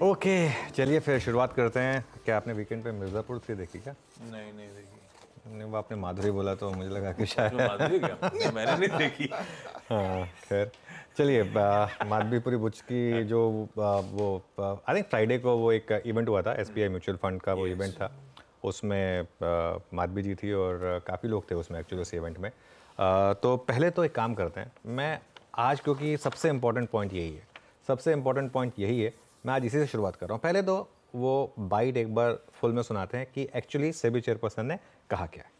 Okay, चलिए फिर शुरुआत करते हैं। क्या आपने वीकेंड पे मिर्ज़ापुर थ्री देखी क्या? नहीं नहीं देखी। नहीं, वो आपने माधुरी बोला तो मुझे लगा कि शायद माधुरी क्या मैंने नहीं देखी। हाँ खैर, चलिए माधवीपुरी बुच की जो वो आई थिंक फ्राइडे को वो एक इवेंट हुआ था, एसबीआई म्यूचुअल फंड का वो इवेंट था। उसमें माधवी जी थी और काफ़ी लोग थे उसमें एक्चुअली उस इवेंट में। तो पहले तो एक काम करते हैं, मैं आज क्योंकि सबसे इम्पोर्टेंट पॉइंट यही है, सबसे इम्पोर्टेंट पॉइंट यही है, मैं आज इसी से शुरुआत कर रहा हूँ। पहले तो वो बाइट एक बार फुल में सुनाते हैं कि एक्चुअली सेबी चेयरपर्सन ने कहा क्या है।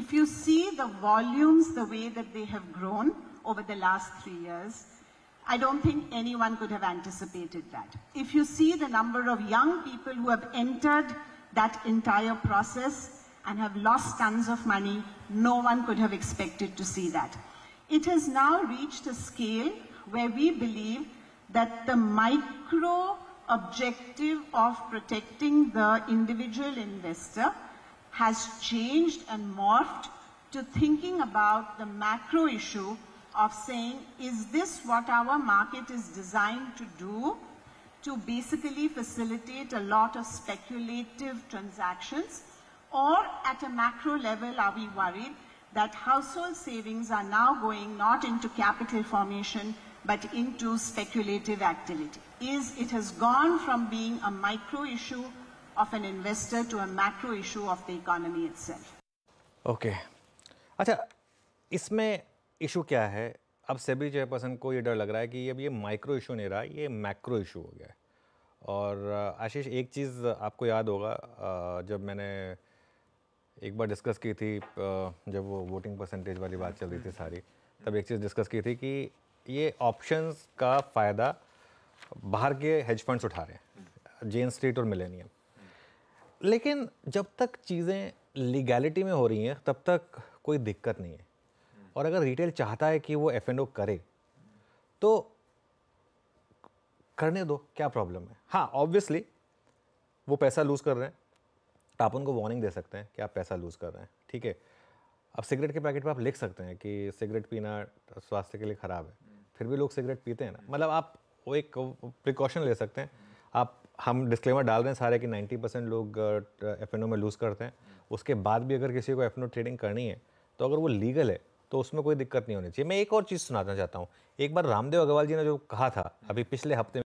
If you see the volumes the way that they have grown over the last 3 years, I don't think anyone could have anticipated that. If you see the number of young people who have entered that entire process and have lost tons of money, no one could have expected to see that. It has now reached a scale where we believe that the micro objective of protecting the individual investor has changed and morphed to thinking about the macro issue of saying, is this what our market is designed to do, to basically facilitate a lot of speculative transactions, or at a macro level are we worried that household savings are now going not into capital formation but into speculative activity. It has gone from being a micro issue of an investor to a macro issue of the economy itself. Okay, अच्छा इसमें issue क्या है? अब SEBI chairperson को ये डर लग रहा है कि अब ये माइक्रो इशू नहीं रहा, ये मैक्रो इशू हो गया है। और आशीष, एक चीज़ आपको याद होगा, जब मैंने एक बार डिस्कस की थी, जब वो वोटिंग परसेंटेज वाली बात चल रही थी सारी, तब एक चीज़ डिस्कस की थी कि ये ऑप्शंस का फ़ायदा बाहर के हेज फंड्स उठा रहे हैं, जेन स्ट्रीट और मिलेनियम। लेकिन जब तक चीज़ें लीगैलिटी में हो रही हैं तब तक कोई दिक्कत नहीं है। और अगर रिटेल चाहता है कि वो F&O करे तो करने दो, क्या प्रॉब्लम है? हाँ, ऑब्वियसली वो पैसा लूज़ कर रहे हैं, आप उनको वार्निंग दे सकते हैं कि आप पैसा लूज़ कर रहे हैं, ठीक है। अब सिगरेट के पैकेट पर आप लिख सकते हैं कि सिगरेट पीना स्वास्थ्य के लिए ख़राब है, फिर भी लोग सिगरेट पीते हैं ना। मतलब आप वो एक प्रिकॉशन ले सकते हैं। हम डिस्क्लेमर डाल रहे हैं सारे कि 90% लोग F&O में लूज़ करते हैं। उसके बाद भी अगर किसी को F&O ट्रेडिंग करनी है तो अगर वो लीगल है तो उसमें कोई दिक्कत नहीं होनी चाहिए। मैं एक और चीज़ सुनाना चाहता हूँ। एक बार रामदेव अग्रवाल जी ने जो कहा था अभी पिछले हफ्ते